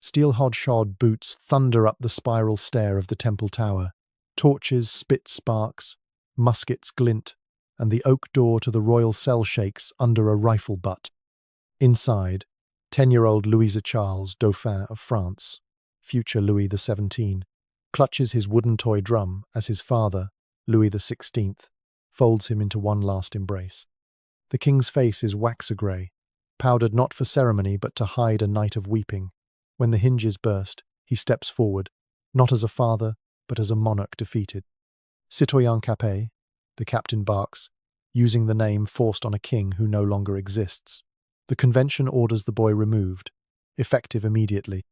Steel hodgeshod boots thunder up the spiral stair of the temple tower. Torches spit sparks, muskets glint, and the oak door to the royal cell shakes under a rifle butt. Inside, 10-year-old Louis Charles, Dauphin of France, future Louis XVII, clutches his wooden toy drum as his father, Louis XVI, folds him into one last embrace. The king's face is wax-grey, powdered not for ceremony but to hide a night of weeping. When the hinges burst, he steps forward, not as a father, but as a monarch defeated. Citoyen Capet, the captain barks, using the name forced on a king who no longer exists. The convention orders the boy removed, effective immediately.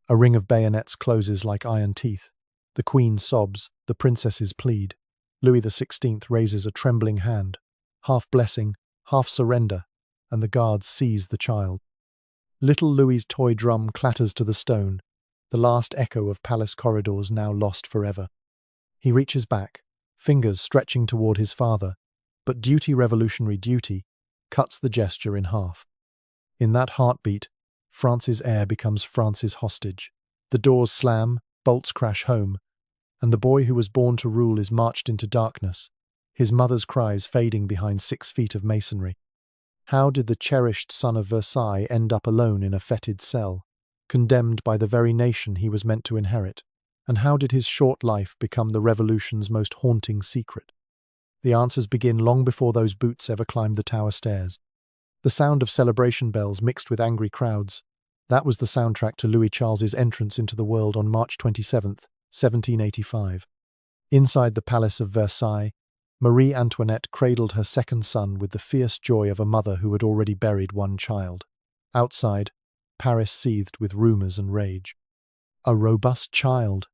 A ring of bayonets closes like iron teeth. The queen sobs, the princesses plead. Louis XVI raises a trembling hand, half blessing, half surrender, and the guards seize the child. Little Louis's toy drum clatters to the stone, the last echo of palace corridors now lost forever. He reaches back, fingers stretching toward his father, but duty, revolutionary duty, cuts the gesture in half. In that heartbeat, France's heir becomes France's hostage. The doors slam, bolts crash home, and the boy who was born to rule is marched into darkness, his mother's cries fading behind 6 feet of masonry. How did the cherished son of Versailles end up alone in a fetid cell, condemned by the very nation he was meant to inherit? And how did his short life become the revolution's most haunting secret? The answers begin long before those boots ever climbed the tower stairs. The sound of celebration bells mixed with angry crowds, that was the soundtrack to Louis Charles's entrance into the world on March 27, 1785. Inside the palace of Versailles, Marie Antoinette cradled her second son with the fierce joy of a mother who had already buried one child. Outside, Paris seethed with rumours and rage. A robust child,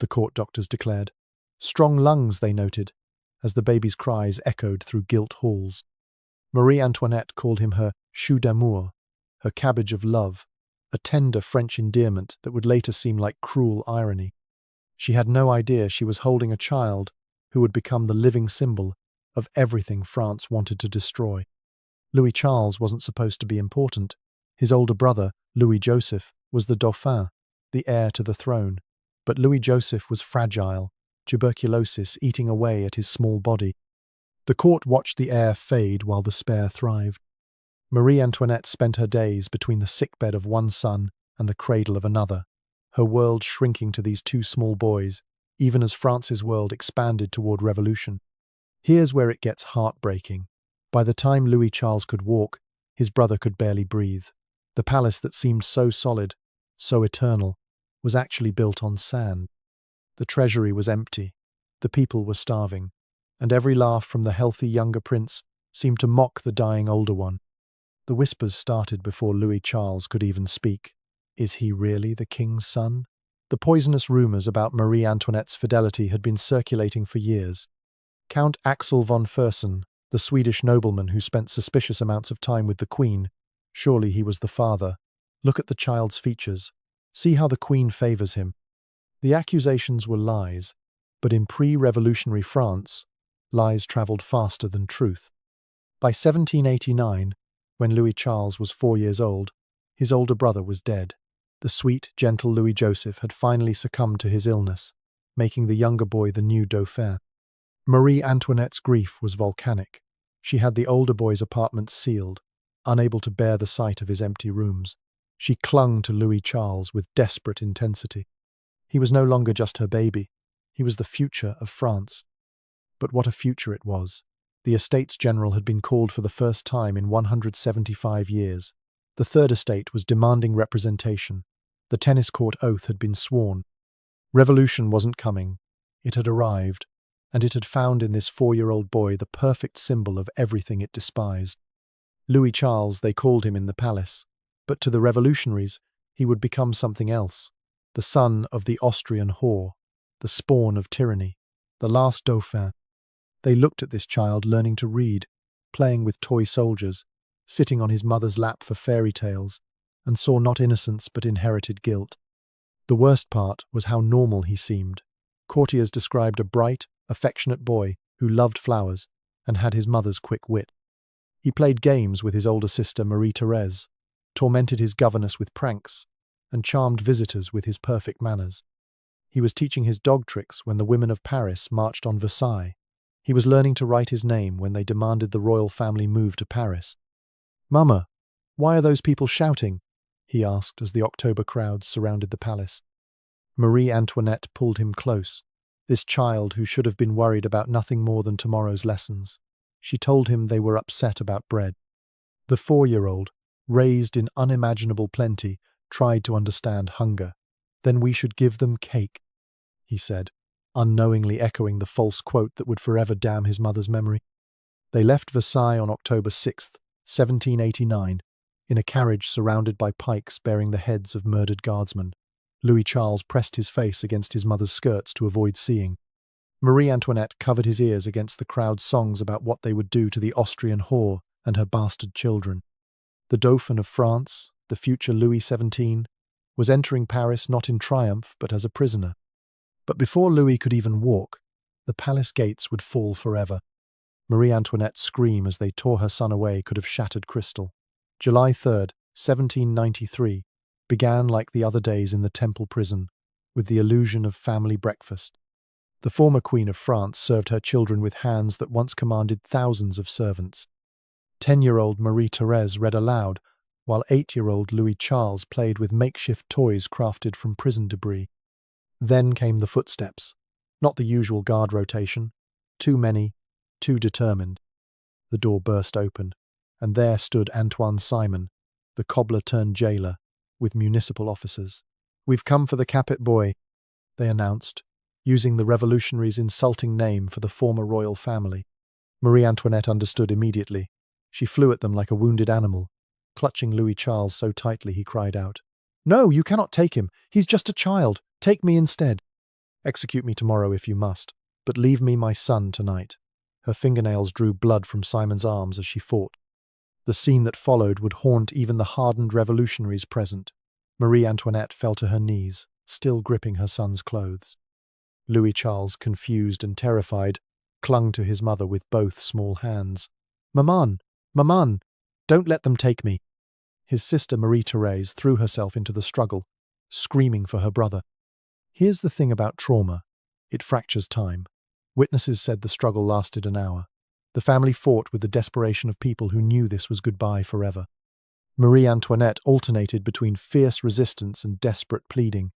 the court doctors declared. Strong lungs, they noted, as the baby's cries echoed through gilt halls. Marie Antoinette called him her chou d'amour, her cabbage of love, a tender French endearment that would later seem like cruel irony. She had no idea she was holding a child who would become the living symbol of everything France wanted to destroy. Louis Charles wasn't supposed to be important. His older brother, Louis Joseph, was the Dauphin, the heir to the throne. But Louis Joseph was fragile, tuberculosis eating away at his small body. The court watched the heir fade while the spare thrived. Marie Antoinette spent her days between the sickbed of one son and the cradle of another, her world shrinking to these 2 small boys, even as France's world expanded toward revolution. Here's where it gets heartbreaking. By the time Louis Charles could walk, his brother could barely breathe. The palace that seemed so solid, so eternal, was actually built on sand. The treasury was empty, the people were starving, and every laugh from the healthy younger prince seemed to mock the dying older one. The whispers started before Louis Charles could even speak. Is he really the king's son? The poisonous rumours about Marie Antoinette's fidelity had been circulating for years. Count Axel von Fersen, the Swedish nobleman who spent suspicious amounts of time with the Queen, surely he was the father. Look at the child's features. See how the Queen favours him. The accusations were lies, but in pre-revolutionary France, lies travelled faster than truth. By 1789, when Louis Charles was 4 years old, his older brother was dead. The sweet, gentle Louis Joseph had finally succumbed to his illness, making the younger boy the new Dauphin. Marie Antoinette's grief was volcanic. She had the older boy's apartment sealed, unable to bear the sight of his empty rooms. She clung to Louis Charles with desperate intensity. He was no longer just her baby. He was the future of France. But what a future it was. The Estates General had been called for the first time in 175 years. The Third Estate was demanding representation. The tennis court oath had been sworn. Revolution wasn't coming. It had arrived, and it had found in this 4-year-old boy the perfect symbol of everything it despised. Louis Charles, they called him in the palace, but to the revolutionaries, he would become something else. The son of the Austrian whore, the spawn of tyranny, the last Dauphin. They looked at this child learning to read, playing with toy soldiers, sitting on his mother's lap for fairy tales, and saw not innocence but inherited guilt. The worst part was how normal he seemed. Courtiers described a bright, affectionate boy who loved flowers and had his mother's quick wit. He played games with his older sister Marie-Thérèse, tormented his governess with pranks, and charmed visitors with his perfect manners. He was teaching his dog tricks when the women of Paris marched on Versailles. He was learning to write his name when they demanded the royal family move to Paris. "Mama, why are those people shouting?" he asked as the October crowds surrounded the palace. Marie Antoinette pulled him close, this child who should have been worried about nothing more than tomorrow's lessons. She told him they were upset about bread. The 4-year-old, raised in unimaginable plenty, tried to understand hunger. "Then we should give them cake," he said, unknowingly echoing the false quote that would forever damn his mother's memory. They left Versailles on October 6th, 1789, in a carriage surrounded by pikes bearing the heads of murdered guardsmen. Louis Charles pressed his face against his mother's skirts to avoid seeing. Marie Antoinette covered his ears against the crowd's songs about what they would do to the Austrian whore and her bastard children. The Dauphin of France, the future Louis XVII, was entering Paris not in triumph but as a prisoner. But before Louis could even walk, the palace gates would fall forever. Marie Antoinette's scream as they tore her son away could have shattered crystal. July 3rd, 1793, began like the other days in the Temple prison, with the illusion of family breakfast. The former Queen of France served her children with hands that once commanded thousands of servants. 10-year-old Marie-Thérèse read aloud, while 8-year-old Louis Charles played with makeshift toys crafted from prison debris. Then came the footsteps, not the usual guard rotation. Too many, too determined. The door burst open, and there stood Antoine Simon, the cobbler-turned-jailer, with municipal officers. "We've come for the Capet boy," they announced, using the revolutionaries' insulting name for the former royal family. Marie Antoinette understood immediately. She flew at them like a wounded animal. Clutching Louis Charles so tightly he cried out, "No, you cannot take him. He's just a child. Take me instead. Execute me tomorrow if you must, but leave me my son tonight." Her fingernails drew blood from Simon's arms as she fought. The scene that followed would haunt even the hardened revolutionaries present. Marie Antoinette fell to her knees, still gripping her son's clothes. Louis Charles, confused and terrified, clung to his mother with both small hands. "Maman! Maman! Don't let them take me!" His sister Marie-Thérèse threw herself into the struggle, screaming for her brother. Here's the thing about trauma. It fractures time. Witnesses said the struggle lasted an hour. The family fought with the desperation of people who knew this was goodbye forever. Marie Antoinette alternated between fierce resistance and desperate pleading.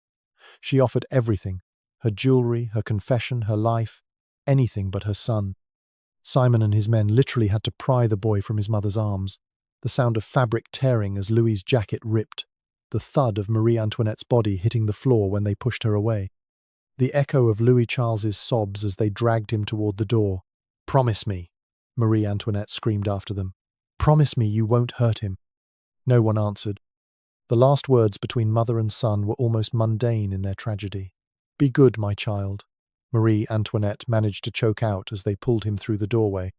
She offered everything, her jewelry, her confession, her life, anything but her son. Simon and his men literally had to pry the boy from his mother's arms, the sound of fabric tearing as Louis's jacket ripped, the thud of Marie Antoinette's body hitting the floor when they pushed her away, the echo of Louis Charles's sobs as they dragged him toward the door. "Promise me," Marie Antoinette screamed after them. "Promise me you won't hurt him." No one answered. The last words between mother and son were almost mundane in their tragedy. "Be good, my child," Marie Antoinette managed to choke out as they pulled him through the doorway.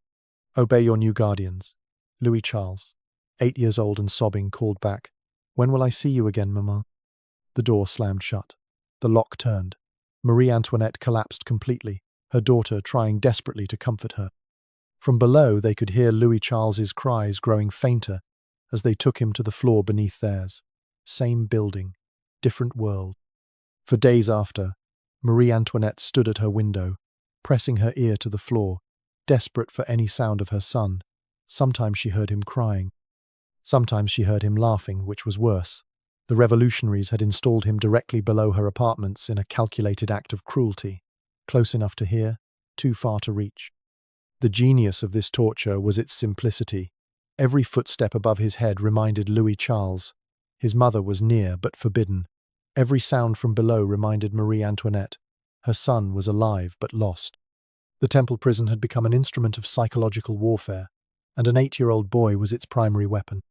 "Obey your new guardians." Louis Charles, 8 years old and sobbing, called back, "When will I see you again, Maman?" The door slammed shut. The lock turned. Marie Antoinette collapsed completely, her daughter trying desperately to comfort her. From below they could hear Louis Charles's cries growing fainter as they took him to the floor beneath theirs. Same building, different world. For days after, Marie Antoinette stood at her window, pressing her ear to the floor, desperate for any sound of her son. Sometimes she heard him crying. Sometimes she heard him laughing, which was worse. The revolutionaries had installed him directly below her apartments in a calculated act of cruelty, close enough to hear, too far to reach. The genius of this torture was its simplicity. Every footstep above his head reminded Louis Charles. His mother was near but forbidden. Every sound from below reminded Marie Antoinette. Her son was alive but lost. The Temple prison had become an instrument of psychological warfare, and an 8-year-old boy was its primary weapon.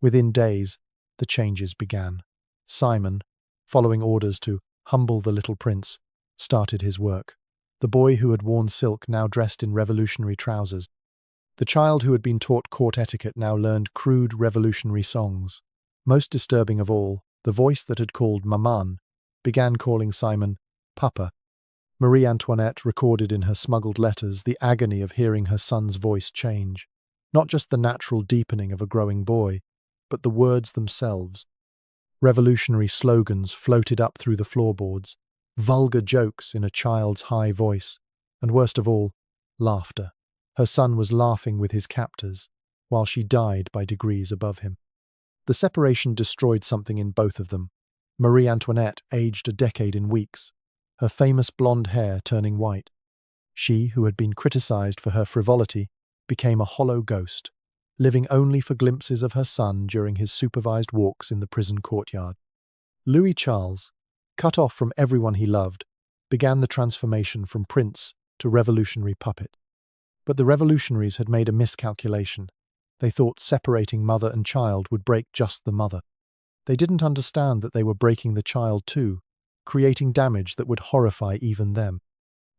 Within days, the changes began. Simon, following orders to humble the little prince, started his work. The boy who had worn silk now dressed in revolutionary trousers. The child who had been taught court etiquette now learned crude revolutionary songs. Most disturbing of all, the voice that had called Maman began calling Simon Papa. Marie Antoinette recorded in her smuggled letters the agony of hearing her son's voice change. Not just the natural deepening of a growing boy, but the words themselves. Revolutionary slogans floated up through the floorboards, vulgar jokes in a child's high voice, and worst of all, laughter. Her son was laughing with his captors, while she died by degrees above him. The separation destroyed something in both of them. Marie Antoinette aged a decade in weeks, her famous blonde hair turning white. She, who had been criticized for her frivolity, became a hollow ghost, living only for glimpses of her son during his supervised walks in the prison courtyard. Louis Charles, cut off from everyone he loved, began the transformation from prince to revolutionary puppet. But the revolutionaries had made a miscalculation. They thought separating mother and child would break just the mother. They didn't understand that they were breaking the child too, creating damage that would horrify even them.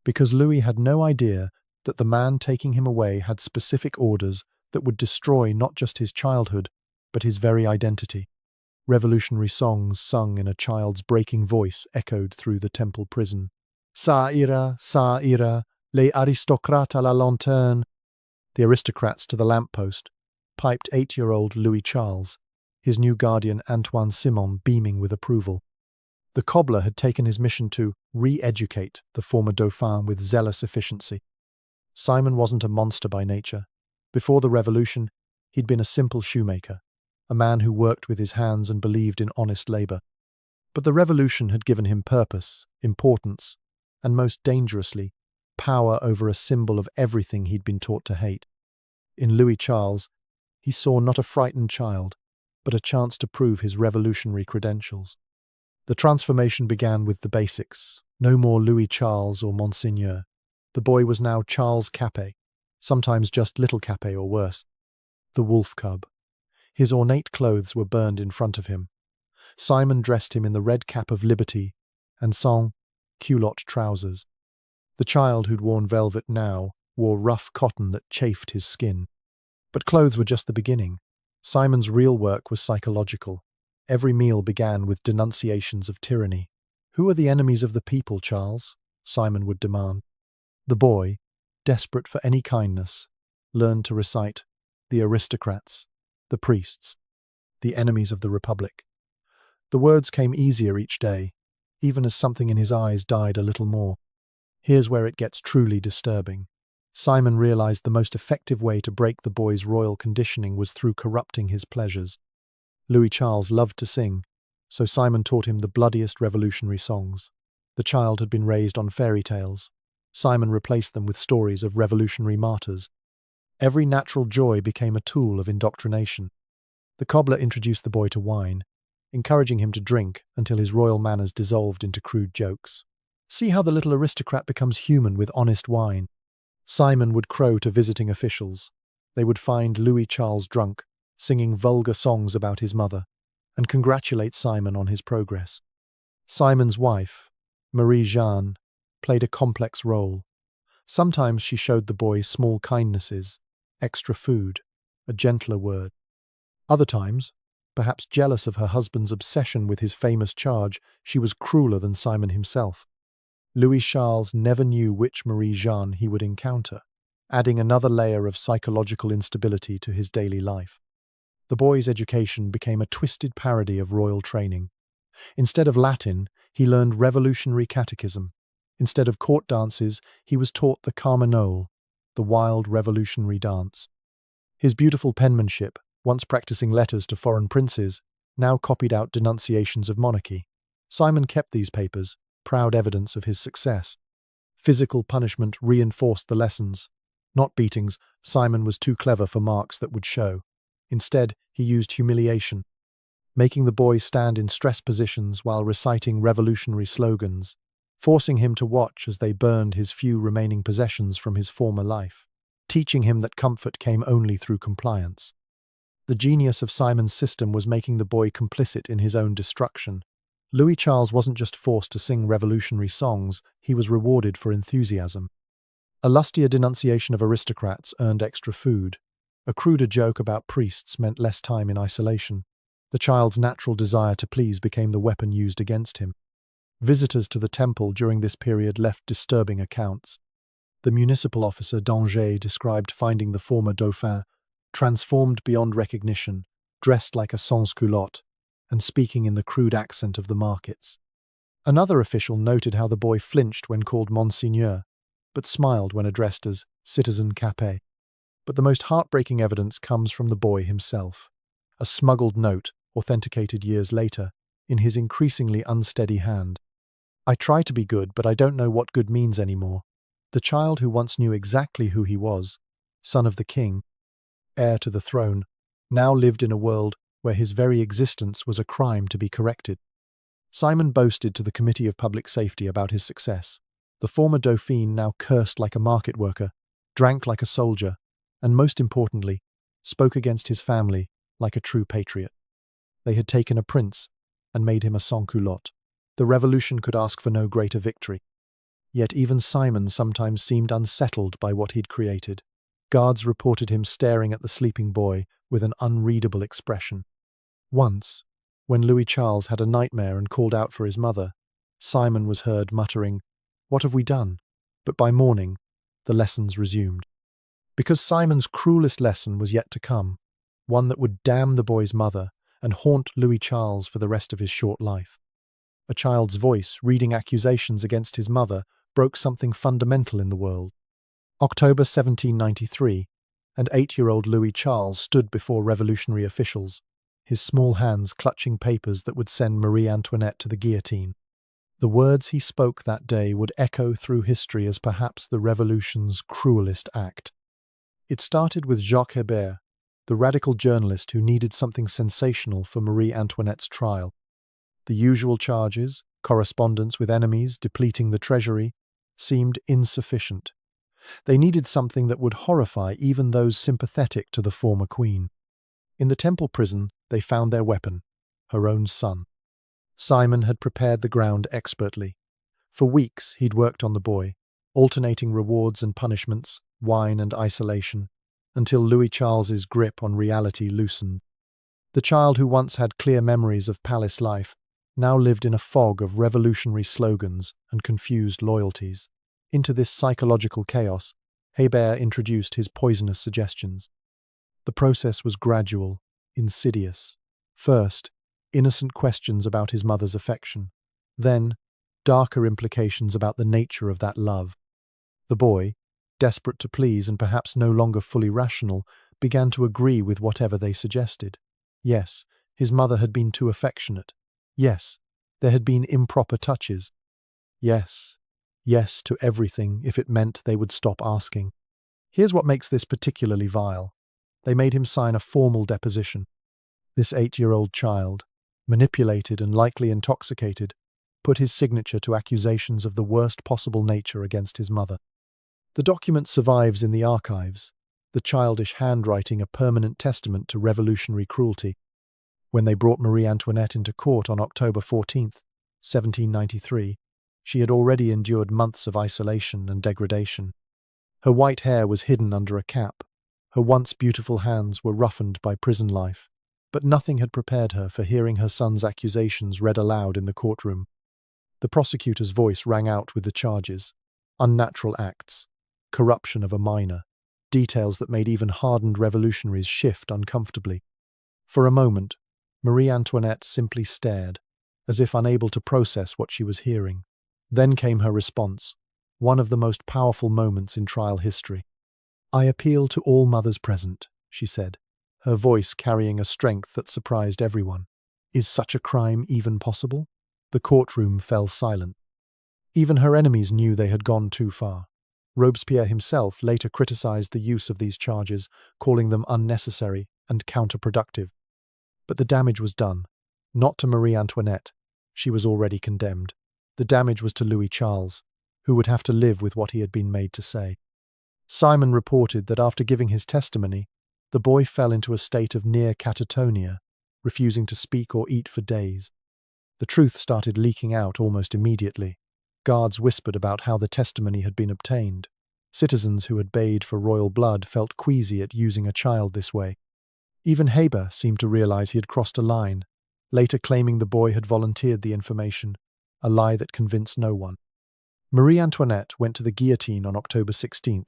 Because Louis had no idea that the man taking him away had specific orders that would destroy not just his childhood, but his very identity. Revolutionary songs sung in a child's breaking voice echoed through the temple prison. Ça ira, les aristocrates à la lanterne. The aristocrats to the lamppost, piped 8-year-old Louis Charles, his new guardian Antoine Simon beaming with approval. The cobbler had taken his mission to re-educate the former Dauphin with zealous efficiency. Simon wasn't a monster by nature. Before the revolution, he'd been a simple shoemaker, a man who worked with his hands and believed in honest labor. But the revolution had given him purpose, importance, and most dangerously, power over a symbol of everything he'd been taught to hate. In Louis Charles, he saw not a frightened child, but a chance to prove his revolutionary credentials. The transformation began with the basics. No more Louis Charles or Monseigneur. The boy was now Charles Capet, sometimes just Little Capet or worse. The wolf cub. His ornate clothes were burned in front of him. Simon dressed him in the red cap of liberty and sans culotte trousers. The child who'd worn velvet now wore rough cotton that chafed his skin. But clothes were just the beginning. Simon's real work was psychological. Every meal began with denunciations of tyranny. "Who are the enemies of the people, Charles?" Simon would demand. The boy, desperate for any kindness, learned to recite, "The aristocrats, the priests, the enemies of the Republic." The words came easier each day, even as something in his eyes died a little more. Here's where it gets truly disturbing. Simon realized the most effective way to break the boy's royal conditioning was through corrupting his pleasures. Louis Charles loved to sing, so Simon taught him the bloodiest revolutionary songs. The child had been raised on fairy tales. Simon replaced them with stories of revolutionary martyrs. Every natural joy became a tool of indoctrination. The cobbler introduced the boy to wine, encouraging him to drink until his royal manners dissolved into crude jokes. "See how the little aristocrat becomes human with honest wine." Simon would crow to visiting officials. They would find Louis Charles drunk, singing vulgar songs about his mother, and congratulate Simon on his progress. Simon's wife, Marie-Jeanne, played a complex role. Sometimes she showed the boy small kindnesses, extra food, a gentler word. Other times, perhaps jealous of her husband's obsession with his famous charge, she was crueler than Simon himself. Louis Charles never knew which Marie-Jeanne he would encounter, adding another layer of psychological instability to his daily life. The boy's education became a twisted parody of royal training. Instead of Latin, he learned revolutionary catechism. Instead of court dances, he was taught the carmagnole, the wild revolutionary dance. His beautiful penmanship, once practicing letters to foreign princes, now copied out denunciations of monarchy. Simon kept these papers, proud evidence of his success. Physical punishment reinforced the lessons. Not beatings, Simon was too clever for marks that would show. Instead, he used humiliation, making the boy stand in stress positions while reciting revolutionary slogans, forcing him to watch as they burned his few remaining possessions from his former life, teaching him that comfort came only through compliance. The genius of Simon's system was making the boy complicit in his own destruction. Louis Charles wasn't just forced to sing revolutionary songs, he was rewarded for enthusiasm. A lustier denunciation of aristocrats earned extra food. A cruder joke about priests meant less time in isolation. The child's natural desire to please became the weapon used against him. Visitors to the temple during this period left disturbing accounts. The municipal officer d'Angers described finding the former Dauphin transformed beyond recognition, dressed like a sans-culotte, and speaking in the crude accent of the markets. Another official noted how the boy flinched when called Monseigneur, but smiled when addressed as Citizen Capet. But the most heartbreaking evidence comes from the boy himself. A smuggled note, authenticated years later, in his increasingly unsteady hand. "I try to be good, but I don't know what good means anymore." The child who once knew exactly who he was, son of the king, heir to the throne, now lived in a world where his very existence was a crime to be corrected. Simon boasted to the Committee of Public Safety about his success. The former Dauphin now cursed like a market worker, drank like a soldier, and most importantly, spoke against his family like a true patriot. They had taken a prince and made him a sans-culotte. The revolution could ask for no greater victory. Yet even Simon sometimes seemed unsettled by what he'd created. Guards reported him staring at the sleeping boy with an unreadable expression. Once, when Louis Charles had a nightmare and called out for his mother, Simon was heard muttering, "What have we done?" But by morning, the lessons resumed. Because Simon's cruelest lesson was yet to come, one that would damn the boy's mother and haunt Louis Charles for the rest of his short life. A child's voice reading accusations against his mother broke something fundamental in the world. October 1793, and 8-year-old Louis Charles stood before revolutionary officials, his small hands clutching papers that would send Marie Antoinette to the guillotine. The words he spoke that day would echo through history as perhaps the revolution's cruelest act. It started with Jacques Hébert, the radical journalist who needed something sensational for Marie Antoinette's trial. The usual charges, correspondence with enemies, depleting the treasury, seemed insufficient. They needed something that would horrify even those sympathetic to the former queen. In the Temple prison, they found their weapon, her own son. Simon had prepared the ground expertly. For weeks, he'd worked on the boy, alternating rewards and punishments, wine and isolation, until Louis Charles's grip on reality loosened. The child who once had clear memories of palace life now lived in a fog of revolutionary slogans and confused loyalties. Into this psychological chaos, Hébert introduced his poisonous suggestions. The process was gradual, insidious. First, innocent questions about his mother's affection. Then, darker implications about the nature of that love. The boy, desperate to please and perhaps no longer fully rational, began to agree with whatever they suggested. Yes, his mother had been too affectionate. Yes, there had been improper touches. Yes to everything if it meant they would stop asking. Here's what makes this particularly vile. They made him sign a formal deposition. This 8-year-old child, manipulated and likely intoxicated, put his signature to accusations of the worst possible nature against his mother. The document survives in the archives, the childish handwriting a permanent testament to revolutionary cruelty. When they brought Marie Antoinette into court on October 14, 1793, she had already endured months of isolation and degradation. Her white hair was hidden under a cap. Her once beautiful hands were roughened by prison life. But nothing had prepared her for hearing her son's accusations read aloud in the courtroom. The prosecutor's voice rang out with the charges: unnatural acts, corruption of a minor, details that made even hardened revolutionaries shift uncomfortably. For a moment, Marie Antoinette simply stared, as if unable to process what she was hearing. Then came her response, one of the most powerful moments in trial history. "I appeal to all mothers present," she said, her voice carrying a strength that surprised everyone. Is such a crime even possible? The courtroom fell silent. Even her enemies knew they had gone too far. Robespierre himself later criticized the use of these charges, calling them unnecessary and counterproductive. But the damage was done, not to Marie Antoinette. She was already condemned. The damage was to Louis Charles, who would have to live with what he had been made to say. Simon reported that after giving his testimony, the boy fell into a state of near catatonia, refusing to speak or eat for days. The truth started leaking out almost immediately. Guards whispered about how the testimony had been obtained. Citizens who had bayed for royal blood felt queasy at using a child this way. Even Hébert seemed to realize he had crossed a line, later claiming the boy had volunteered the information, a lie that convinced no one. Marie Antoinette went to the guillotine on October 16,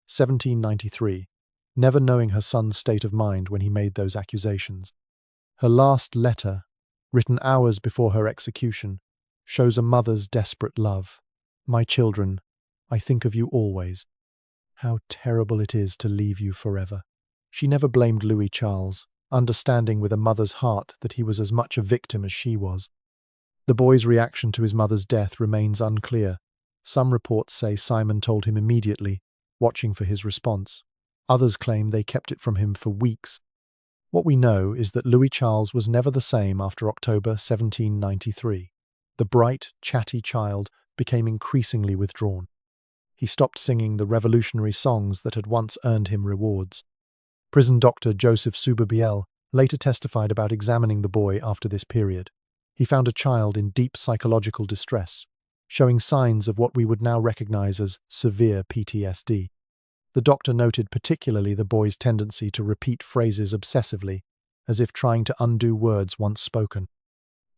1793, never knowing her son's state of mind when he made those accusations. Her last letter, written hours before her execution, shows a mother's desperate love. "My children, I think of you always. How terrible it is to leave you forever." She never blamed Louis Charles, understanding with a mother's heart that he was as much a victim as she was. The boy's reaction to his mother's death remains unclear. Some reports say Simon told him immediately, watching for his response. Others claim they kept it from him for weeks. What we know is that Louis Charles was never the same after October 1793. The bright, chatty child became increasingly withdrawn. He stopped singing the revolutionary songs that had once earned him rewards. Prison doctor Joseph Souberbiel later testified about examining the boy after this period. He found a child in deep psychological distress, showing signs of what we would now recognize as severe PTSD. The doctor noted particularly the boy's tendency to repeat phrases obsessively, as if trying to undo words once spoken.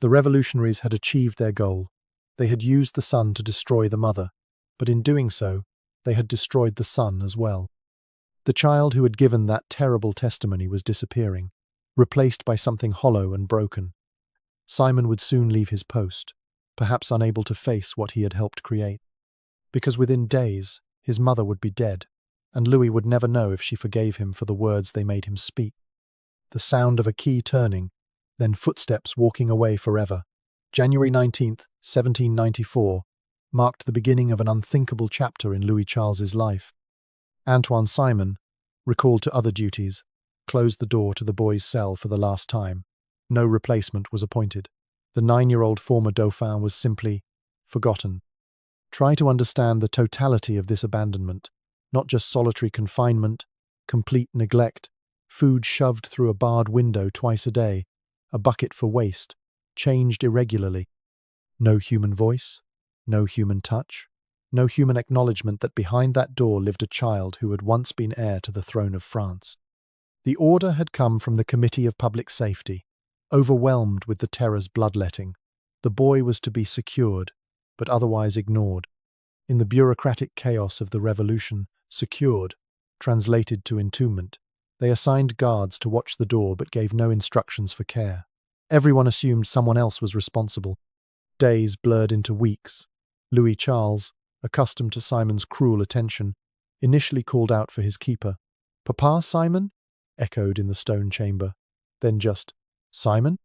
The revolutionaries had achieved their goal. They had used the son to destroy the mother, but in doing so, they had destroyed the son as well. The child who had given that terrible testimony was disappearing, replaced by something hollow and broken. Simon would soon leave his post, perhaps unable to face what he had helped create. Because within days, his mother would be dead, and Louis would never know if she forgave him for the words they made him speak. The sound of a key turning, then footsteps walking away forever. January 19th, 1794, marked the beginning of an unthinkable chapter in Louis Charles's life. Antoine Simon, recalled to other duties, closed the door to the boy's cell for the last time. No replacement was appointed. The 9-year-old former Dauphin was simply forgotten. Try to understand the totality of this abandonment, not just solitary confinement, complete neglect, food shoved through a barred window twice a day, a bucket for waste, changed irregularly. No human voice, no human touch, no human acknowledgement that behind that door lived a child who had once been heir to the throne of France. The order had come from the Committee of Public Safety. Overwhelmed with the terror's bloodletting, the boy was to be secured, but otherwise ignored. In the bureaucratic chaos of the revolution, secured translated to entombment. They assigned guards to watch the door but gave no instructions for care. Everyone assumed someone else was responsible. Days blurred into weeks. Louis Charles, accustomed to Simon's cruel attention, initially called out for his keeper. "Papa, Simon?" echoed in the stone chamber. Then just, "Simon?"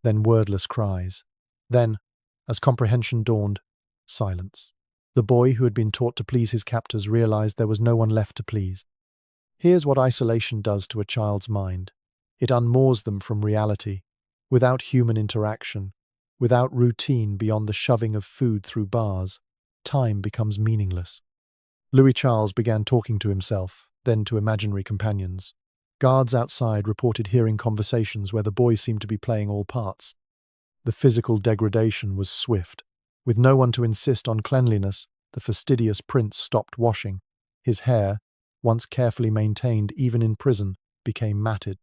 Then wordless cries. Then, as comprehension dawned, silence. The boy who had been taught to please his captors realized there was no one left to please. Here's what isolation does to a child's mind. It unmoors them from reality. Without human interaction, without routine beyond the shoving of food through bars, time becomes meaningless. Louis Charles began talking to himself, then to imaginary companions. Guards outside reported hearing conversations where the boy seemed to be playing all parts. The physical degradation was swift. With no one to insist on cleanliness, the fastidious prince stopped washing. His hair, once carefully maintained even in prison, became matted.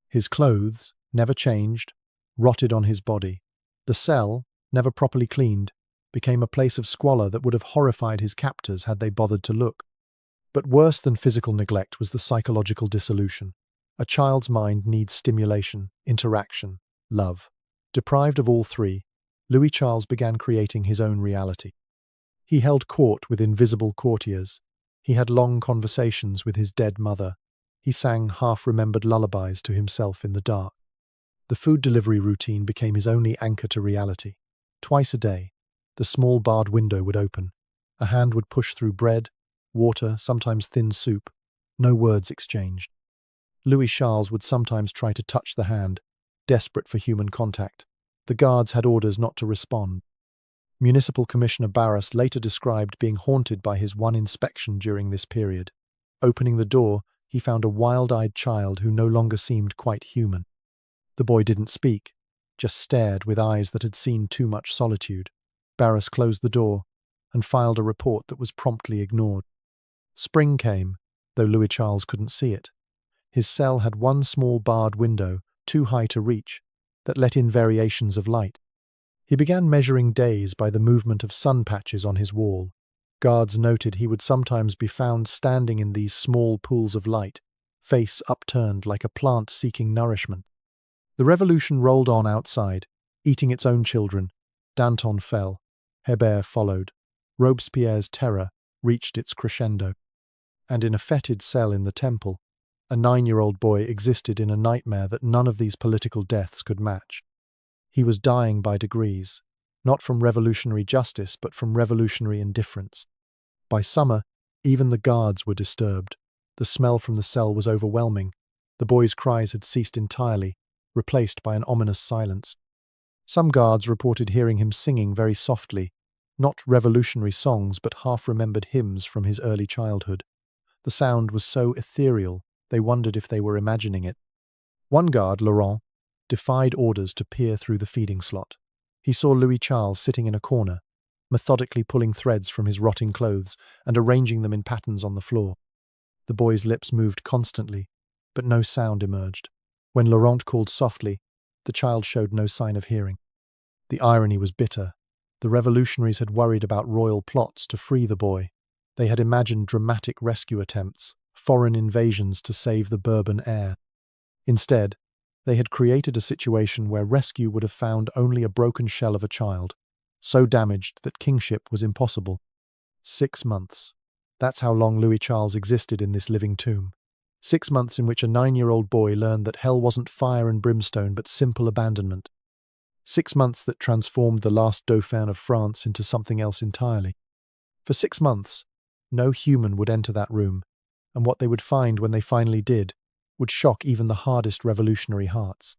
His clothes, never changed, rotted on his body. The cell, never properly cleaned, became a place of squalor that would have horrified his captors had they bothered to look. But worse than physical neglect was the psychological dissolution. A child's mind needs stimulation, interaction, love. Deprived of all three, Louis Charles began creating his own reality. He held court with invisible courtiers. He had long conversations with his dead mother. He sang half-remembered lullabies to himself in the dark. The food delivery routine became his only anchor to reality. Twice a day, the small barred window would open. A hand would push through bread, water, sometimes thin soup. No words exchanged. Louis Charles would sometimes try to touch the hand, desperate for human contact. The guards had orders not to respond. Municipal Commissioner Barras later described being haunted by his one inspection during this period. Opening the door, he found a wild-eyed child who no longer seemed quite human. The boy didn't speak, just stared with eyes that had seen too much solitude. Barras closed the door and filed a report that was promptly ignored. Spring came, though Louis Charles couldn't see it. His cell had one small barred window, too high to reach, that let in variations of light. He began measuring days by the movement of sun patches on his wall. Guards noted he would sometimes be found standing in these small pools of light, face upturned like a plant seeking nourishment. The revolution rolled on outside, eating its own children. Danton fell. Hébert followed. Robespierre's terror reached its crescendo. And in a fetid cell in the temple, a 9-year-old boy existed in a nightmare that none of these political deaths could match. He was dying by degrees, not from revolutionary justice, but from revolutionary indifference. By summer, even the guards were disturbed. The smell from the cell was overwhelming. The boy's cries had ceased entirely, replaced by an ominous silence. Some guards reported hearing him singing very softly, not revolutionary songs, but half-remembered hymns from his early childhood. The sound was so ethereal, they wondered if they were imagining it. One guard, Laurent, defied orders to peer through the feeding slot. He saw Louis Charles sitting in a corner, methodically pulling threads from his rotting clothes and arranging them in patterns on the floor. The boy's lips moved constantly, but no sound emerged. When Laurent called softly, the child showed no sign of hearing. The irony was bitter. The revolutionaries had worried about royal plots to free the boy. They had imagined dramatic rescue attempts, foreign invasions to save the Bourbon heir. Instead, they had created a situation where rescue would have found only a broken shell of a child, so damaged that kingship was impossible. 6 months. That's how long Louis Charles existed in this living tomb. 6 months in which a 9-year-old boy learned that hell wasn't fire and brimstone but simple abandonment. 6 months that transformed the last Dauphin of France into something else entirely. For 6 months, no human would enter that room, and what they would find when they finally did would shock even the hardest revolutionary hearts.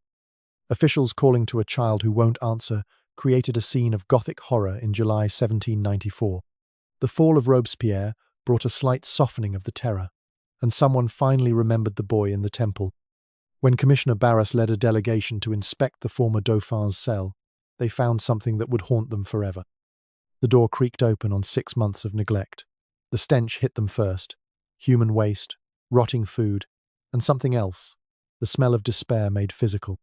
Officials calling to a child who won't answer created a scene of Gothic horror in July 1794. The fall of Robespierre brought a slight softening of the terror, and someone finally remembered the boy in the temple. When Commissioner Barras led a delegation to inspect the former Dauphin's cell, they found something that would haunt them forever. The door creaked open on 6 months of neglect. The stench hit them first: human waste, rotting food, and something else, the smell of despair made physical.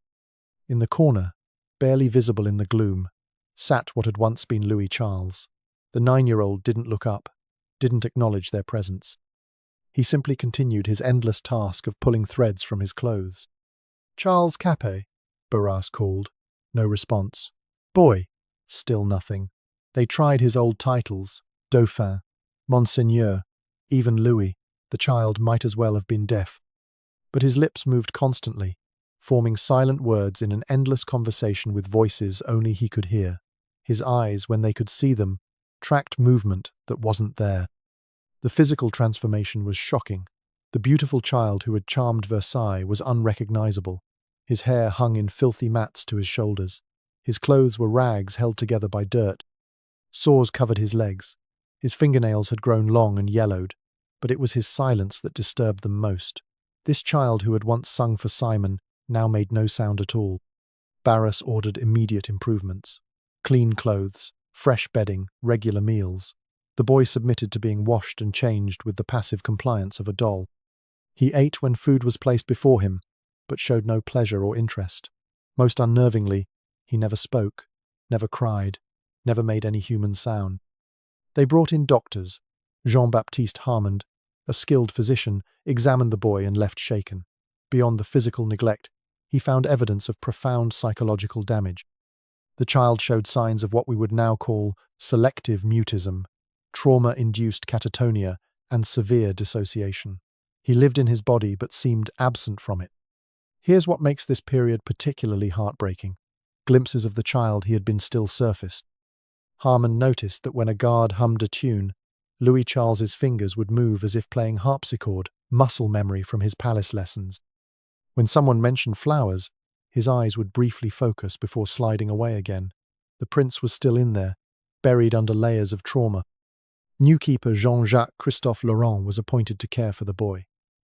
In the corner, barely visible in the gloom, sat what had once been Louis Charles. The 9-year-old didn't look up, didn't acknowledge their presence. He simply continued his endless task of pulling threads from his clothes. "Charles Capet," Barras called. No response. "Boy." Still nothing. They tried his old titles: Dauphin, Monseigneur, even Louis. The child might as well have been deaf. But his lips moved constantly, forming silent words in an endless conversation with voices only he could hear. His eyes, when they could see them, tracked movement that wasn't there. The physical transformation was shocking. The beautiful child who had charmed Versailles was unrecognizable. His hair hung in filthy mats to his shoulders. His clothes were rags held together by dirt. Sores covered his legs. His fingernails had grown long and yellowed, but it was his silence that disturbed them most. This child who had once sung for Simon now made no sound at all. Barras ordered immediate improvements: clean clothes, fresh bedding, regular meals. The boy submitted to being washed and changed with the passive compliance of a doll. He ate when food was placed before him, but showed no pleasure or interest. Most unnervingly, he never spoke, never cried, never made any human sound. They brought in doctors. Jean-Baptiste Harmond, a skilled physician, examined the boy and left shaken. Beyond the physical neglect, he found evidence of profound psychological damage. The child showed signs of what we would now call selective mutism, trauma-induced catatonia, and severe dissociation. He lived in his body but seemed absent from it. Here's what makes this period particularly heartbreaking. Glimpses of the child he had been still surfaced. Harmon noticed that when a guard hummed a tune, Louis Charles's fingers would move as if playing harpsichord, muscle memory from his palace lessons. When someone mentioned flowers, his eyes would briefly focus before sliding away again. The prince was still in there, buried under layers of trauma. New keeper Jean-Jacques Christophe Laurent was appointed to care for the boy.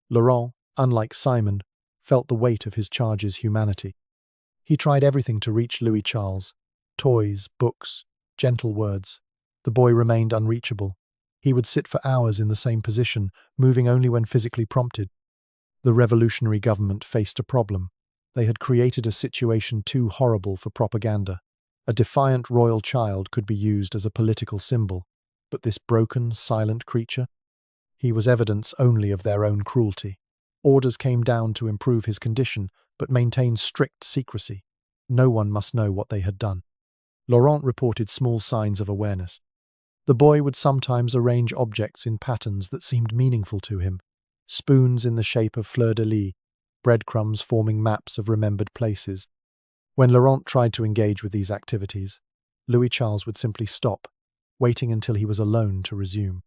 Laurent, unlike Simon, felt the weight of his charge's humanity. He tried everything to reach Louis Charles: toys, books, gentle words. The boy remained unreachable. He would sit for hours in the same position, moving only when physically prompted. The revolutionary government faced a problem. They had created a situation too horrible for propaganda. A defiant royal child could be used as a political symbol, but this broken, silent creature? He was evidence only of their own cruelty. Orders came down to improve his condition, but maintained strict secrecy. No one must know what they had done. Laurent reported small signs of awareness. The boy would sometimes arrange objects in patterns that seemed meaningful to him. Spoons in the shape of fleur-de-lis, breadcrumbs forming maps of remembered places. When Laurent tried to engage with these activities, Louis Charles would simply stop, waiting until he was alone to resume.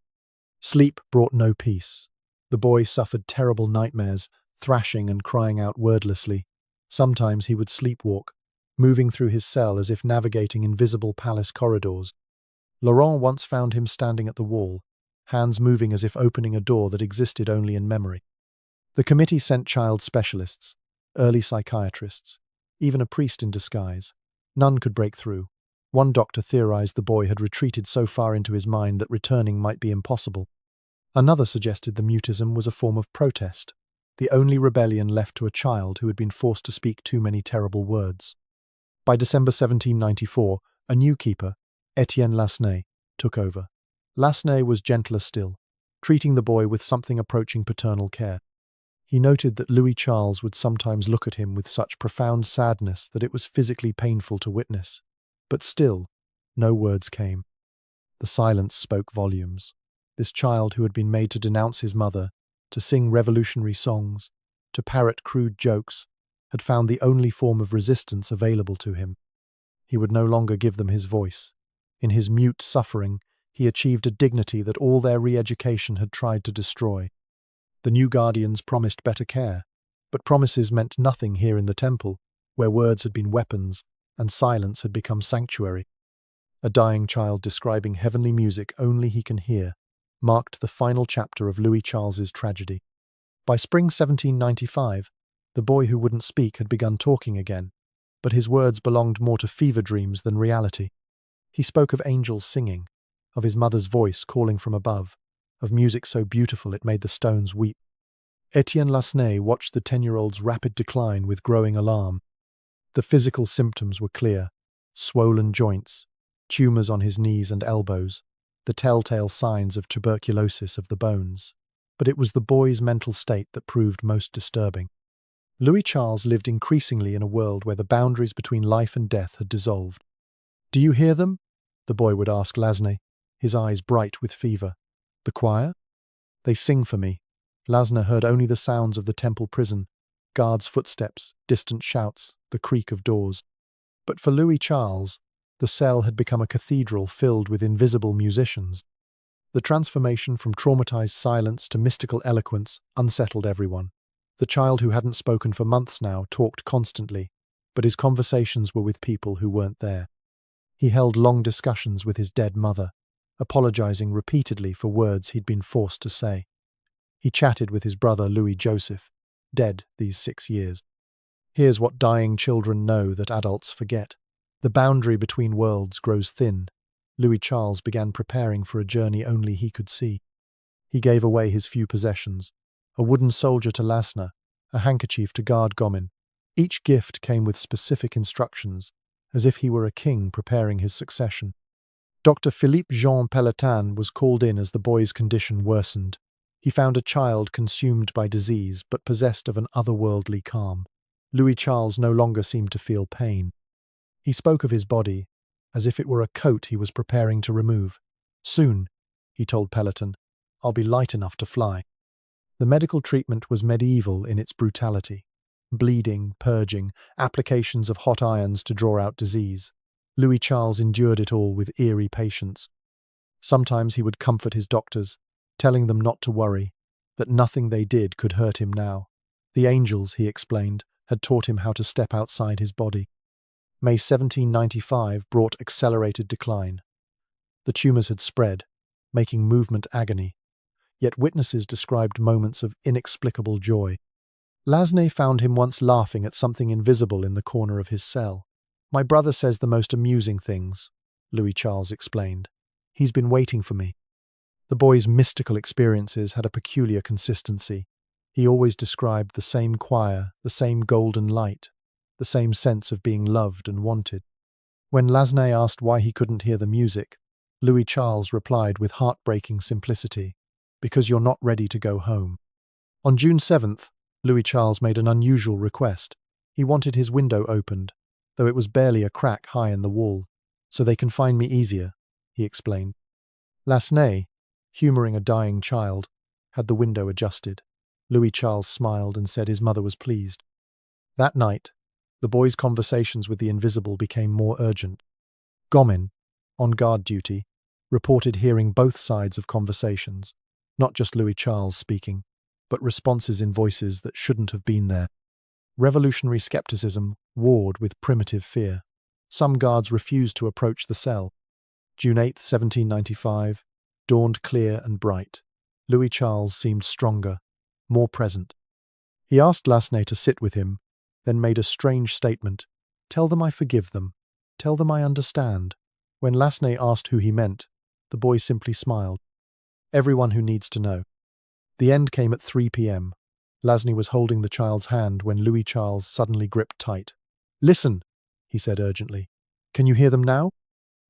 Sleep brought no peace. The boy suffered terrible nightmares, thrashing and crying out wordlessly. Sometimes he would sleepwalk, moving through his cell as if navigating invisible palace corridors. Laurent once found him standing at the wall, hands moving as if opening a door that existed only in memory. The committee sent child specialists, early psychiatrists, even a priest in disguise. None could break through. One doctor theorized the boy had retreated so far into his mind that returning might be impossible. Another suggested the mutism was a form of protest, the only rebellion left to a child who had been forced to speak too many terrible words. By December 1794, a new keeper, Etienne Lasnais, took over. Lasnais was gentler still, treating the boy with something approaching paternal care. He noted that Louis Charles would sometimes look at him with such profound sadness that it was physically painful to witness. But still, no words came. The silence spoke volumes. This child who had been made to denounce his mother, to sing revolutionary songs, to parrot crude jokes, had found the only form of resistance available to him. He would no longer give them his voice. In his mute suffering, he achieved a dignity that all their re-education had tried to destroy. The new guardians promised better care, but promises meant nothing here in the temple, where words had been weapons and silence had become sanctuary. A dying child describing heavenly music only he can hear marked the final chapter of Louis Charles's tragedy. By spring 1795, the boy who wouldn't speak had begun talking again, but his words belonged more to fever dreams than reality. He spoke of angels singing, of his mother's voice calling from above, of music so beautiful it made the stones weep. Etienne Lasnais watched the 10-year-old's rapid decline with growing alarm. The physical symptoms were clear: swollen joints, tumors on his knees and elbows, the telltale signs of tuberculosis of the bones. But it was the boy's mental state that proved most disturbing. Louis Charles lived increasingly in a world where the boundaries between life and death had dissolved. "Do you hear them?" the boy would ask Lasnais, his eyes bright with fever. "The choir?" "They sing for me." Lasnais heard only the sounds of the temple prison, guards' footsteps, distant shouts, the creak of doors. But for Louis Charles, the cell had become a cathedral filled with invisible musicians. The transformation from traumatized silence to mystical eloquence unsettled everyone. The child who hadn't spoken for months now talked constantly, but his conversations were with people who weren't there. He held long discussions with his dead mother, apologizing repeatedly for words he'd been forced to say. He chatted with his brother Louis Joseph, dead these 6 years. Here's what dying children know that adults forget. The boundary between worlds grows thin. Louis Charles began preparing for a journey only he could see. He gave away his few possessions: a wooden soldier to Lasnais, a handkerchief to guard Gomin. Each gift came with specific instructions, as if he were a king preparing his succession. Dr. Philippe Jean Pelletan was called in as the boy's condition worsened. He found a child consumed by disease but possessed of an otherworldly calm. Louis Charles no longer seemed to feel pain. He spoke of his body as if it were a coat he was preparing to remove. "Soon," he told Pelletan, "I'll be light enough to fly." The medical treatment was medieval in its brutality. Bleeding, purging, applications of hot irons to draw out disease. Louis Charles endured it all with eerie patience. Sometimes he would comfort his doctors, telling them not to worry, that nothing they did could hurt him now. The angels, he explained, had taught him how to step outside his body. May 1795 brought accelerated decline. The tumours had spread, making movement agony, yet witnesses described moments of inexplicable joy. Lasnais found him once laughing at something invisible in the corner of his cell. "My brother says the most amusing things," Louis Charles explained. "He's been waiting for me." The boy's mystical experiences had a peculiar consistency. He always described the same choir, the same golden light, the same sense of being loved and wanted. When Lasnais asked why he couldn't hear the music, Louis Charles replied with heartbreaking simplicity, "Because you're not ready to go home." On June 7th, Louis Charles made an unusual request. He wanted his window opened, though it was barely a crack high in the wall, so they can find me easier, he explained. Lasnais, humouring a dying child, had the window adjusted. Louis Charles smiled and said his mother was pleased. That night, the boy's conversations with the invisible became more urgent. Gomin, on guard duty, reported hearing both sides of conversations, not just Louis Charles speaking, but responses in voices that shouldn't have been there. Revolutionary skepticism warred with primitive fear. Some guards refused to approach the cell. June 8, 1795, dawned clear and bright. Louis Charles seemed stronger, more present. He asked Lasnais to sit with him, then made a strange statement. "Tell them I forgive them. Tell them I understand." When Lasnais asked who he meant, the boy simply smiled. "Everyone who needs to know." The end came at 3 p.m. Lasnais was holding the child's hand when Louis Charles suddenly gripped tight. "Listen," he said urgently. "Can you hear them now?"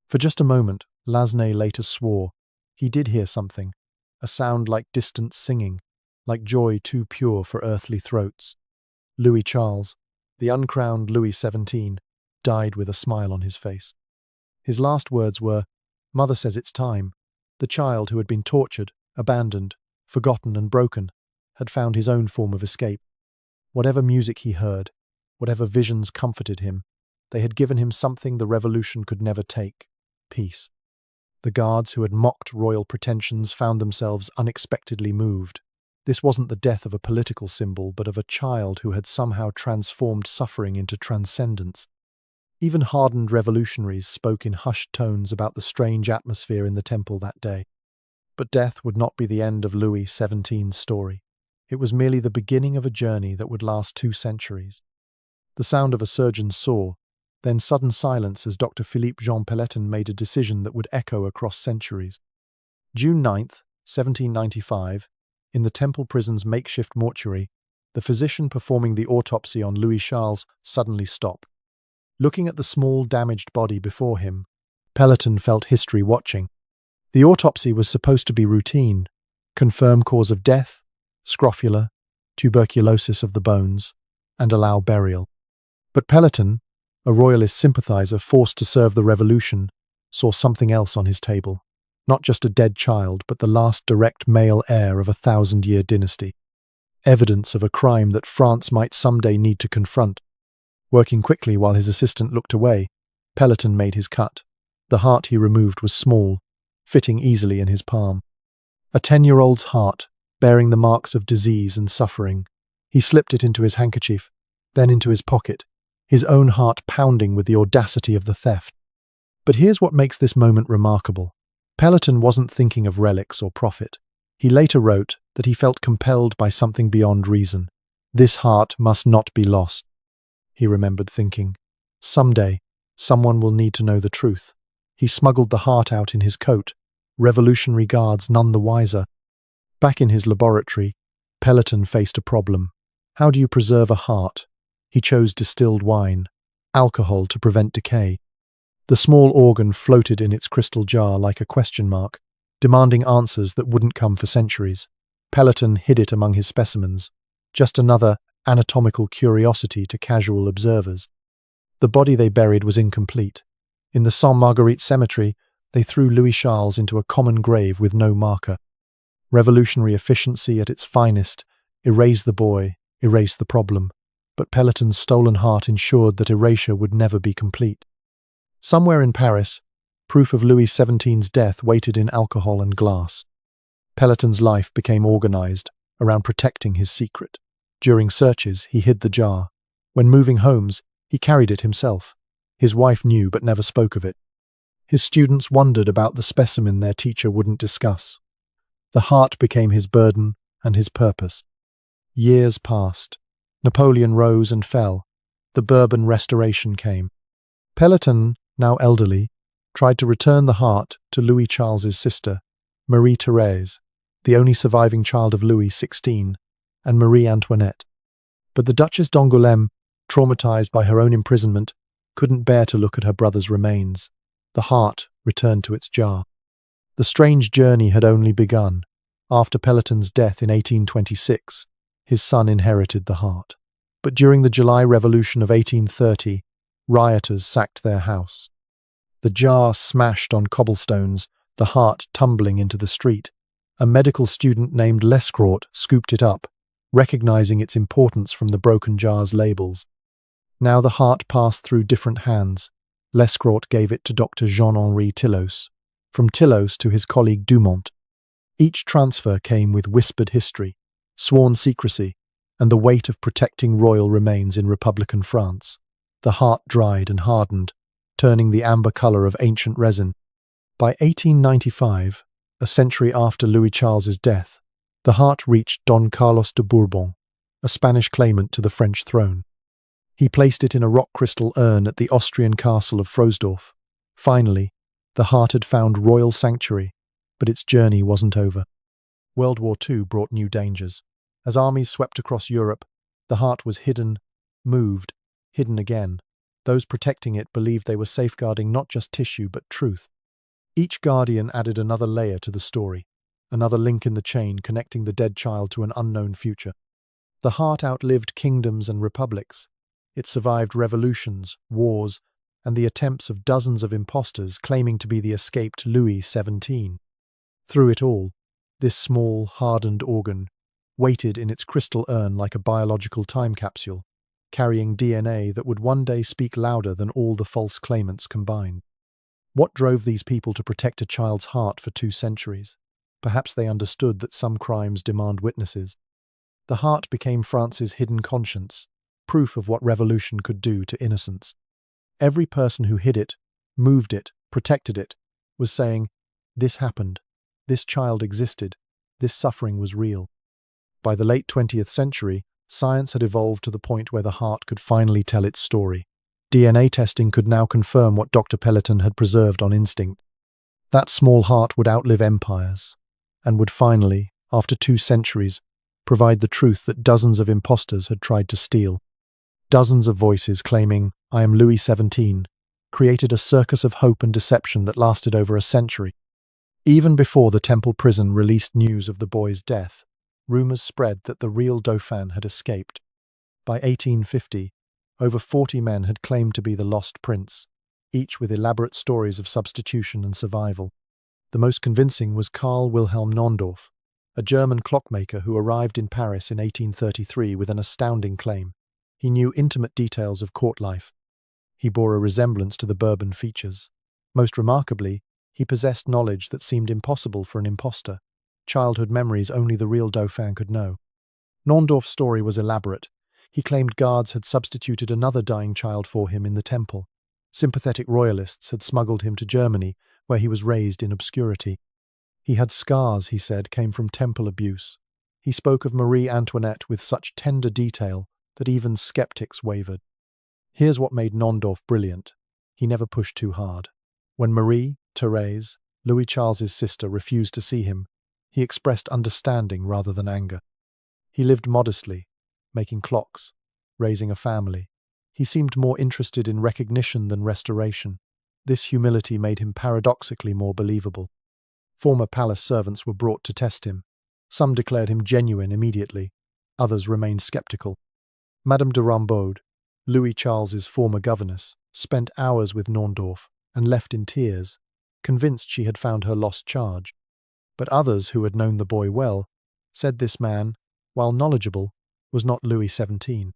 For just a moment, Lasnais later swore. He did hear something, a sound like distant singing, like joy too pure for earthly throats. Louis Charles, the uncrowned Louis XVII, died with a smile on his face. His last words were, "Mother says it's time." The child who had been tortured, abandoned, forgotten and broken, had found his own form of escape. Whatever music he heard, whatever visions comforted him, they had given him something the revolution could never take: peace. The guards who had mocked royal pretensions found themselves unexpectedly moved. This wasn't the death of a political symbol, but of a child who had somehow transformed suffering into transcendence. Even hardened revolutionaries spoke in hushed tones about the strange atmosphere in the temple that day. But death would not be the end of Louis XVII's story. It was merely the beginning of a journey that would last 2 centuries. The sound of a surgeon's saw, then sudden silence as Dr. Philippe Jean Pelletan made a decision that would echo across centuries. June 9th, 1795, in the Temple prison's makeshift mortuary, the physician performing the autopsy on Louis Charles suddenly stopped. Looking at the small, damaged body before him, Pelletan felt history watching. The autopsy was supposed to be routine, confirm cause of death, scrofula, tuberculosis of the bones, and allow burial. But Pelletan, a royalist sympathizer forced to serve the revolution, saw something else on his table. Not just a dead child, but the last direct male heir of a 1,000-year dynasty. Evidence of a crime that France might someday need to confront. Working quickly while his assistant looked away, Pelletan made his cut. The heart he removed was small, fitting easily in his palm. A 10-year-old's heart, bearing the marks of disease and suffering. He slipped it into his handkerchief, then into his pocket, his own heart pounding with the audacity of the theft. But here's what makes this moment remarkable. Pelletan wasn't thinking of relics or profit. He later wrote that he felt compelled by something beyond reason. This heart must not be lost. He remembered thinking, someday, someone will need to know the truth. He smuggled the heart out in his coat, revolutionary guards none the wiser. Back in his laboratory, Pelletan faced a problem. How do you preserve a heart? He chose distilled wine, alcohol to prevent decay. The small organ floated in its crystal jar like a question mark, demanding answers that wouldn't come for centuries. Pelletan hid it among his specimens, just another anatomical curiosity to casual observers. The body they buried was incomplete. In the Sainte-Marguerite cemetery, they threw Louis Charles into a common grave with no marker. Revolutionary efficiency at its finest, erase the boy, erase the problem. But Pelletan's stolen heart ensured that erasure would never be complete. Somewhere in Paris, proof of Louis XVII's death waited in alcohol and glass. Pelletan's life became organized around protecting his secret. During searches, he hid the jar. When moving homes, he carried it himself. His wife knew but never spoke of it. His students wondered about the specimen their teacher wouldn't discuss. The heart became his burden and his purpose. Years passed. Napoleon rose and fell. The Bourbon Restoration came. Pelletan, now elderly, tried to return the heart to Louis Charles's sister, Marie-Thérèse, the only surviving child of Louis XVI, and Marie Antoinette. But the Duchess d'Angoulême, traumatized by her own imprisonment, couldn't bear to look at her brother's remains. The heart returned to its jar. The strange journey had only begun. After Pelletan's death in 1826, His son inherited the heart. But during the July Revolution of 1830, rioters sacked their house. The jar smashed on cobblestones, the heart tumbling into the street. A medical student named Lescroart scooped it up, recognizing its importance from the broken jar's labels. Now the heart passed through different hands. Lescroart gave it to Dr. Jean-Henri Tillos, from Tillos to his colleague Dumont. Each transfer came with whispered history, sworn secrecy, and the weight of protecting royal remains in Republican France. The heart dried and hardened, turning the amber color of ancient resin. By 1895, a century after Louis Charles's death, the heart reached Don Carlos de Bourbon, a Spanish claimant to the French throne. He placed it in a rock crystal urn at the Austrian castle of Frosdorf. Finally, the heart had found royal sanctuary, but its journey wasn't over. World War II brought new dangers. As armies swept across Europe, the heart was hidden, moved, hidden again. Those protecting it believed they were safeguarding not just tissue but truth. Each guardian added another layer to the story, another link in the chain connecting the dead child to an unknown future. The heart outlived kingdoms and republics. It survived revolutions, wars, and the attempts of dozens of impostors claiming to be the escaped Louis XVII. Through it all, this small, hardened organ waited in its crystal urn like a biological time capsule, carrying DNA that would one day speak louder than all the false claimants combined. What drove these people to protect a child's heart for 2 centuries? Perhaps they understood that some crimes demand witnesses. The heart became France's hidden conscience, proof of what revolution could do to innocence. Every person who hid it, moved it, protected it, was saying, "This happened. This child existed. This suffering was real." By the late 20th century, science had evolved to the point where the heart could finally tell its story. DNA testing could now confirm what Dr. Pelletan had preserved on instinct. That small heart would outlive empires, and would finally, after 2 centuries, provide the truth that dozens of impostors had tried to steal. Dozens of voices claiming, "I am Louis XVII," created a circus of hope and deception that lasted over a century. Even before the Temple prison released news of the boy's death, rumors spread that the real Dauphin had escaped. By 1850, over 40 men had claimed to be the lost prince, each with elaborate stories of substitution and survival. The most convincing was Karl Wilhelm Naundorff, a German clockmaker who arrived in Paris in 1833 with an astounding claim. He knew intimate details of court life. He bore a resemblance to the Bourbon features. Most remarkably, he possessed knowledge that seemed impossible for an impostor, childhood memories only the real Dauphin could know. Naundorff's story was elaborate. He claimed guards had substituted another dying child for him in the Temple. Sympathetic royalists had smuggled him to Germany, where he was raised in obscurity. He had scars, he said, came from Temple abuse. He spoke of Marie Antoinette with such tender detail that even skeptics wavered. Here's what made Naundorff brilliant. He never pushed too hard. When Marie, Thérèse, Louis Charles's sister, refused to see him, he expressed understanding rather than anger. He lived modestly, making clocks, raising a family. He seemed more interested in recognition than restoration. This humility made him paradoxically more believable. Former palace servants were brought to test him. Some declared him genuine immediately. Others remained skeptical. Madame de Rambaud, Louis Charles's former governess, spent hours with Naundorff and left in tears, convinced she had found her lost charge. But others who had known the boy well said this man, while knowledgeable, was not Louis XVII.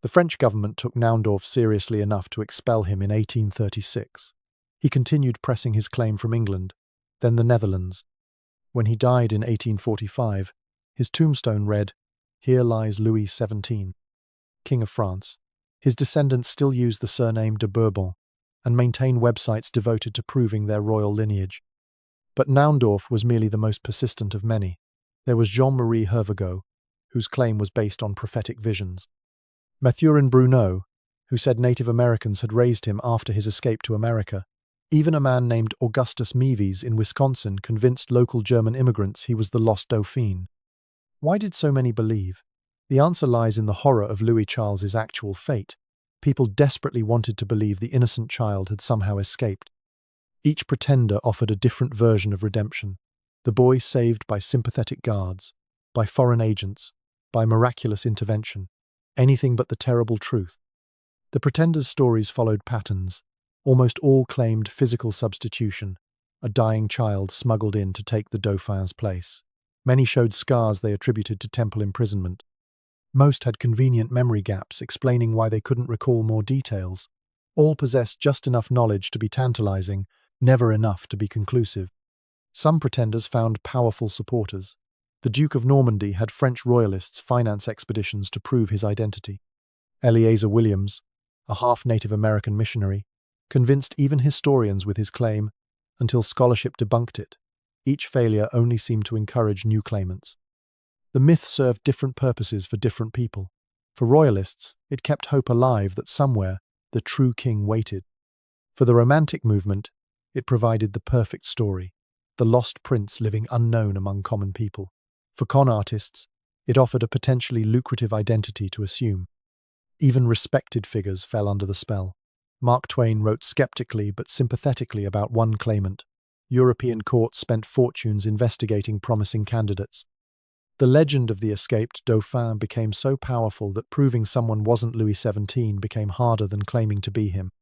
The French government took Naundorff seriously enough to expel him in 1836. He continued pressing his claim from England, then the Netherlands. When he died in 1845, his tombstone read, "Here lies Louis XVII, King of France." His descendants still use the surname de Bourbon and maintain websites devoted to proving their royal lineage. But Naundorff was merely the most persistent of many. There was Jean-Marie Hervagault, whose claim was based on prophetic visions. Mathurin Bruneau, who said Native Americans had raised him after his escape to America. Even a man named Augustus Meves in Wisconsin convinced local German immigrants he was the lost Dauphin. Why did so many believe? The answer lies in the horror of Louis Charles's actual fate. People desperately wanted to believe the innocent child had somehow escaped. Each pretender offered a different version of redemption. The boy saved by sympathetic guards, by foreign agents, by miraculous intervention. Anything but the terrible truth. The pretenders' stories followed patterns. Almost all claimed physical substitution, a dying child smuggled in to take the Dauphin's place. Many showed scars they attributed to temple imprisonment. Most had convenient memory gaps explaining why they couldn't recall more details. All possessed just enough knowledge to be tantalizing, never enough to be conclusive. Some pretenders found powerful supporters. The Duke of Normandy had French royalists finance expeditions to prove his identity. Eleazar Williams, a half-Native American missionary, convinced even historians with his claim, until scholarship debunked it. Each failure only seemed to encourage new claimants. The myth served different purposes for different people. For royalists, it kept hope alive that somewhere the true king waited. For the Romantic movement, it provided the perfect story, the lost prince living unknown among common people. For con artists, it offered a potentially lucrative identity to assume. Even respected figures fell under the spell. Mark Twain wrote skeptically but sympathetically about one claimant. European courts spent fortunes investigating promising candidates. The legend of the escaped Dauphin became so powerful that proving someone wasn't Louis XVII became harder than claiming to be him.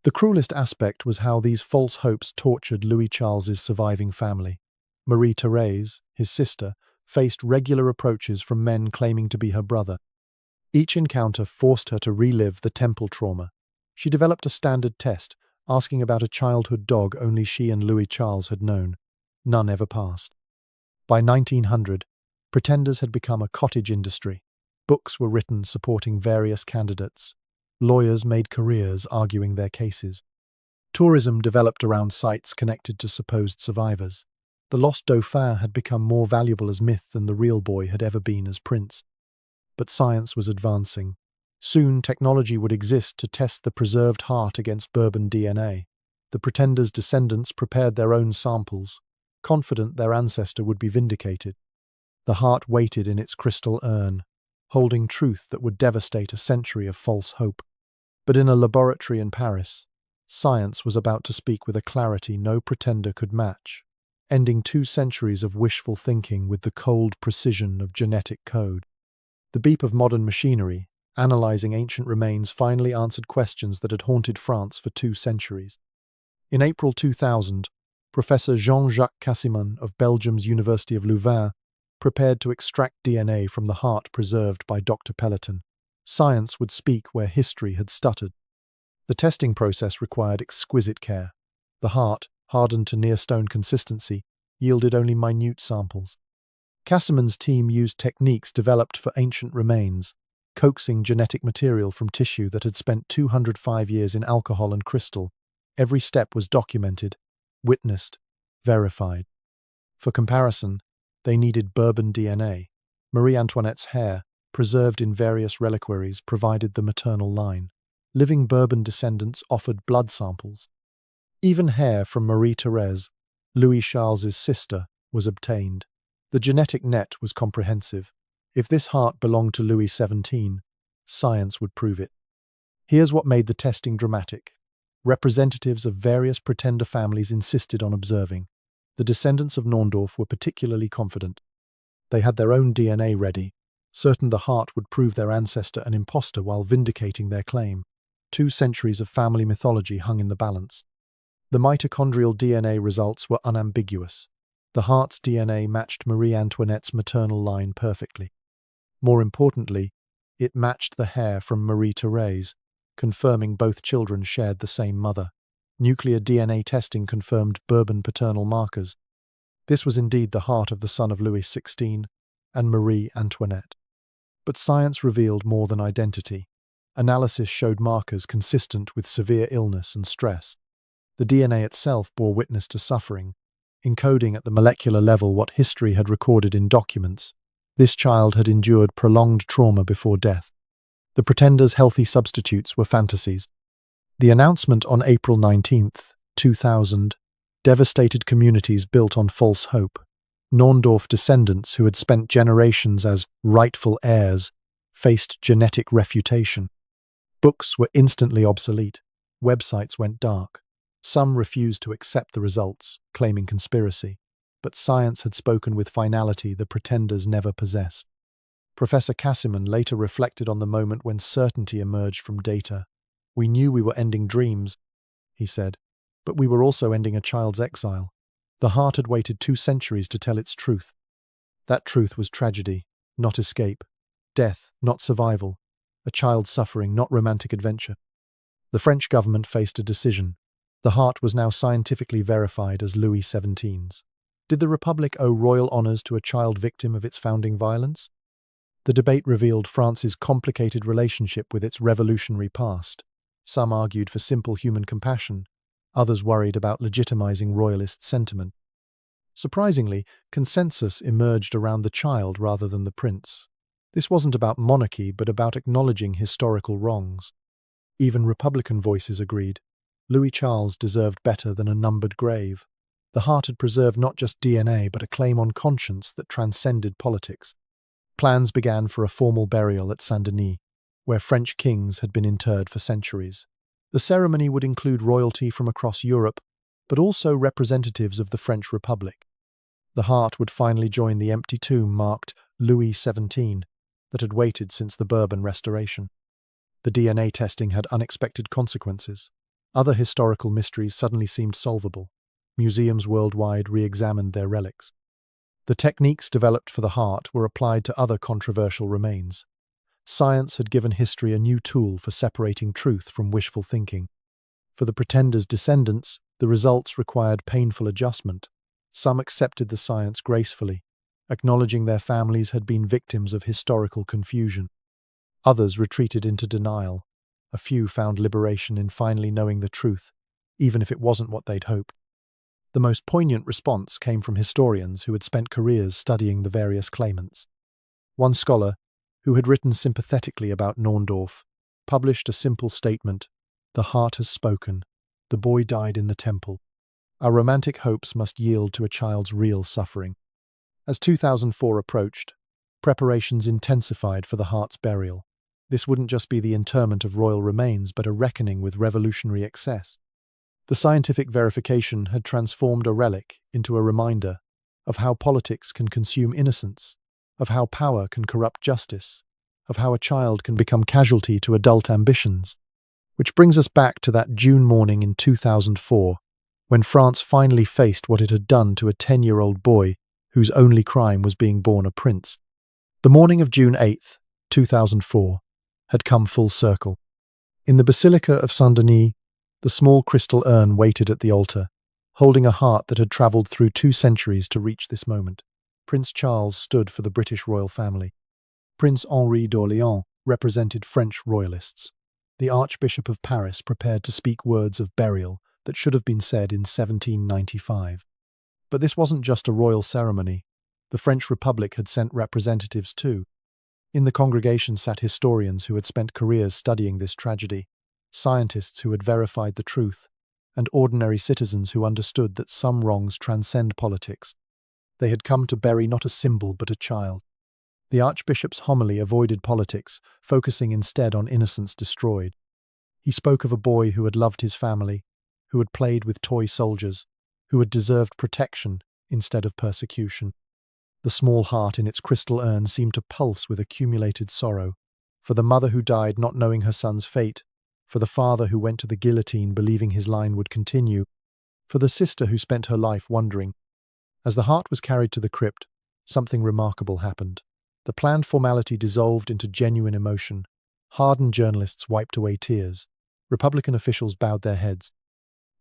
The cruelest aspect was how these false hopes tortured Louis Charles's surviving family. Marie-Thérèse, his sister, faced regular approaches from men claiming to be her brother. Each encounter forced her to relive the temple trauma. She developed a standard test, asking about a childhood dog only she and Louis Charles had known. None ever passed. By 1900, pretenders had become a cottage industry. Books were written supporting various candidates. Lawyers made careers arguing their cases. Tourism developed around sites connected to supposed survivors. The lost Dauphin had become more valuable as myth than the real boy had ever been as prince. But science was advancing. Soon, technology would exist to test the preserved heart against Bourbon DNA. The pretenders' descendants prepared their own samples, confident their ancestor would be vindicated. The heart waited in its crystal urn, holding truth that would devastate a century of false hope. But in a laboratory in Paris, science was about to speak with a clarity no pretender could match, ending 2 centuries of wishful thinking with the cold precision of genetic code. The beep of modern machinery, analyzing ancient remains, finally answered questions that had haunted France for 2 centuries. In April 2000, Professor Jean-Jacques Casimon of Belgium's University of Louvain prepared to extract DNA from the heart preserved by Dr. Pelletan. Science would speak where history had stuttered. The testing process required exquisite care. The heart, hardened to near-stone consistency, yielded only minute samples. Casimon's team used techniques developed for ancient remains, coaxing genetic material from tissue that had spent 205 years in alcohol and crystal. Every step was documented, witnessed, verified. For comparison, they needed Bourbon DNA. Marie Antoinette's hair, preserved in various reliquaries, provided the maternal line. Living Bourbon descendants offered blood samples. Even hair from Marie-Thérèse, Louis Charles's sister, was obtained. The genetic net was comprehensive. If this heart belonged to Louis XVII, science would prove it. Here's what made the testing dramatic. Representatives of various pretender families insisted on observing. The descendants of Naundorf were particularly confident. They had their own DNA ready, certain the heart would prove their ancestor an impostor while vindicating their claim. 2 centuries of family mythology hung in the balance. The mitochondrial DNA results were unambiguous. The heart's DNA matched Marie Antoinette's maternal line perfectly. More importantly, it matched the hair from Marie-Thérèse, confirming both children shared the same mother. Nuclear DNA testing confirmed Bourbon paternal markers. This was indeed the heart of the son of Louis XVI and Marie Antoinette. But science revealed more than identity. Analysis showed markers consistent with severe illness and stress. The DNA itself bore witness to suffering, encoding at the molecular level what history had recorded in documents. This child had endured prolonged trauma before death. The pretenders' healthy substitutes were fantasies. The announcement on April 19, 2000, devastated communities built on false hope. Naundorf descendants who had spent generations as rightful heirs faced genetic refutation. Books were instantly obsolete. Websites went dark. Some refused to accept the results, claiming conspiracy. But science had spoken with finality the pretenders never possessed. Professor Cassiman later reflected on the moment when certainty emerged from data. "We knew we were ending dreams," he said, "but we were also ending a child's exile. The heart had waited 2 centuries to tell its truth. That truth was tragedy, not escape. Death, not survival. A child's suffering, not romantic adventure." The French government faced a decision. The heart was now scientifically verified as Louis XVII's. Did the Republic owe royal honours to a child victim of its founding violence? The debate revealed France's complicated relationship with its revolutionary past. Some argued for simple human compassion, others worried about legitimizing royalist sentiment. Surprisingly, consensus emerged around the child rather than the prince. This wasn't about monarchy, but about acknowledging historical wrongs. Even Republican voices agreed. Louis Charles deserved better than a numbered grave. The heart had preserved not just DNA, but a claim on conscience that transcended politics. Plans began for a formal burial at Saint-Denis, where French kings had been interred for centuries. The ceremony would include royalty from across Europe, but also representatives of the French Republic. The heart would finally join the empty tomb marked Louis XVII that had waited since the Bourbon Restoration. The DNA testing had unexpected consequences. Other historical mysteries suddenly seemed solvable. Museums worldwide re-examined their relics. The techniques developed for the heart were applied to other controversial remains. Science had given history a new tool for separating truth from wishful thinking. For the pretender's descendants, the results required painful adjustment. Some accepted the science gracefully, acknowledging their families had been victims of historical confusion. Others retreated into denial. A few found liberation in finally knowing the truth, even if it wasn't what they'd hoped. The most poignant response came from historians who had spent careers studying the various claimants. One scholar, who had written sympathetically about Naundorf, published a simple statement: "The heart has spoken. The boy died in the temple. Our romantic hopes must yield to a child's real suffering." As 2004 approached, preparations intensified for the heart's burial. This wouldn't just be the interment of royal remains, but a reckoning with revolutionary excess. The scientific verification had transformed a relic into a reminder of how politics can consume innocence, of how power can corrupt justice, of how a child can become casualty to adult ambitions. Which brings us back to that June morning in 2004, when France finally faced what it had done to a 10-year-old boy whose only crime was being born a prince. The morning of June 8th, 2004, had come full circle. In the Basilica of Saint-Denis, the small crystal urn waited at the altar, holding a heart that had travelled through 2 centuries to reach this moment. Prince Charles stood for the British royal family. Prince Henri d'Orléans represented French royalists. The Archbishop of Paris prepared to speak words of burial that should have been said in 1795. But this wasn't just a royal ceremony. The French Republic had sent representatives too. In the congregation sat historians who had spent careers studying this tragedy, scientists who had verified the truth, and ordinary citizens who understood that some wrongs transcend politics. They had come to bury not a symbol but a child. The Archbishop's homily avoided politics, focusing instead on innocence destroyed. He spoke of a boy who had loved his family, who had played with toy soldiers, who had deserved protection instead of persecution. The small heart in its crystal urn seemed to pulse with accumulated sorrow, for the mother who died not knowing her son's fate, for the father who went to the guillotine believing his line would continue, for the sister who spent her life wondering. As the heart was carried to the crypt, something remarkable happened. The planned formality dissolved into genuine emotion. Hardened journalists wiped away tears. Republican officials bowed their heads.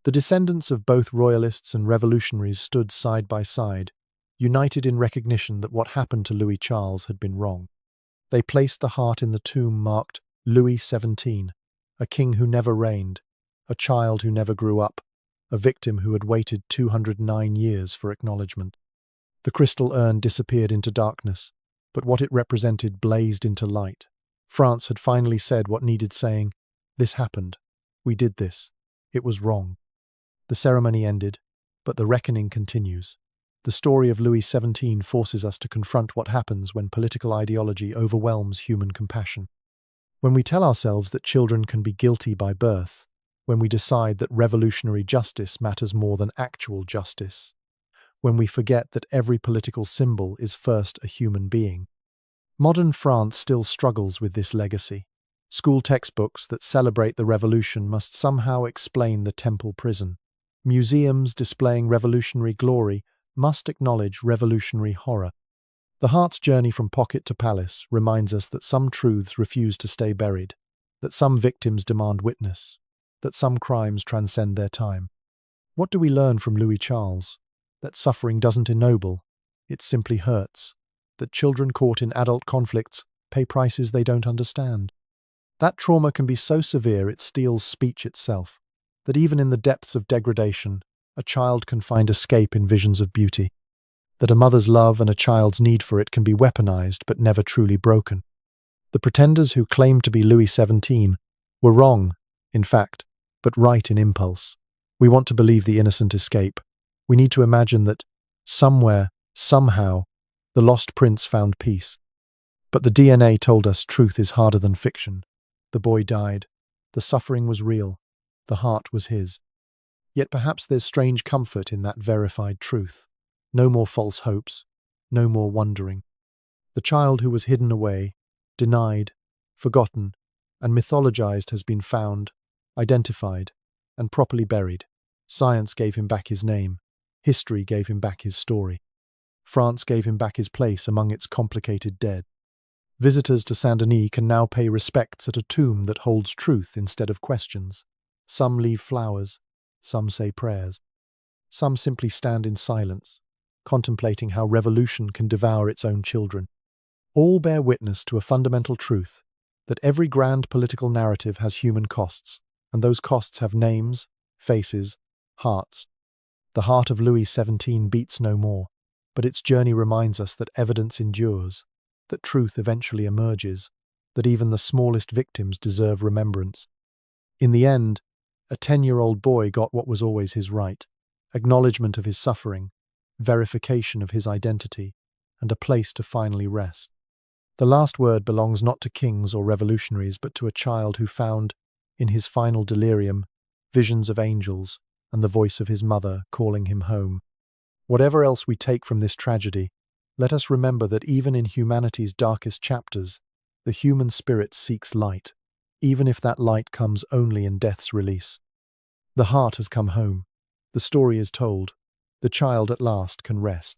The descendants of both royalists and revolutionaries stood side by side, united in recognition that what happened to Louis Charles had been wrong. They placed the heart in the tomb marked Louis XVII, a king who never reigned, a child who never grew up, a victim who had waited 209 years for acknowledgement. The crystal urn disappeared into darkness, but what it represented blazed into light. France had finally said what needed saying: "This happened. We did this. It was wrong." The ceremony ended, but the reckoning continues. The story of Louis XVII forces us to confront what happens when political ideology overwhelms human compassion. When we tell ourselves that children can be guilty by birth, when we decide that revolutionary justice matters more than actual justice, when we forget that every political symbol is first a human being. Modern France still struggles with this legacy. School textbooks that celebrate the revolution must somehow explain the temple prison. Museums displaying revolutionary glory must acknowledge revolutionary horror. The heart's journey from pocket to palace reminds us that some truths refuse to stay buried, that some victims demand witness, that some crimes transcend their time. What do we learn from Louis Charles? That suffering doesn't ennoble, it simply hurts. That children caught in adult conflicts pay prices they don't understand. That trauma can be so severe it steals speech itself. That even in the depths of degradation, a child can find escape in visions of beauty. That a mother's love and a child's need for it can be weaponized but never truly broken. The pretenders who claimed to be Louis XVII were wrong, in fact, but right in impulse. We want to believe the innocent escape. We need to imagine that, somewhere, somehow, the lost prince found peace. But the DNA told us truth is harder than fiction. The boy died. The suffering was real. The heart was his. Yet perhaps there's strange comfort in that verified truth. No more false hopes. No more wondering. The child who was hidden away, denied, forgotten, and mythologized has been found, identified, and properly buried. Science gave him back his name. History gave him back his story. France gave him back his place among its complicated dead. Visitors to Saint-Denis can now pay respects at a tomb that holds truth instead of questions. Some leave flowers, some say prayers. Some simply stand in silence, contemplating how revolution can devour its own children. All bear witness to a fundamental truth, that every grand political narrative has human costs, and those costs have names, faces, hearts. The heart of Louis XVII beats no more, but its journey reminds us that evidence endures, that truth eventually emerges, that even the smallest victims deserve remembrance. In the end, a 10-year-old boy got what was always his right: acknowledgement of his suffering, verification of his identity, and a place to finally rest. The last word belongs not to kings or revolutionaries, but to a child who found, in his final delirium, visions of angels and the voice of his mother calling him home. Whatever else we take from this tragedy, let us remember that even in humanity's darkest chapters, the human spirit seeks light, even if that light comes only in death's release. The heart has come home. The story is told. The child at last can rest.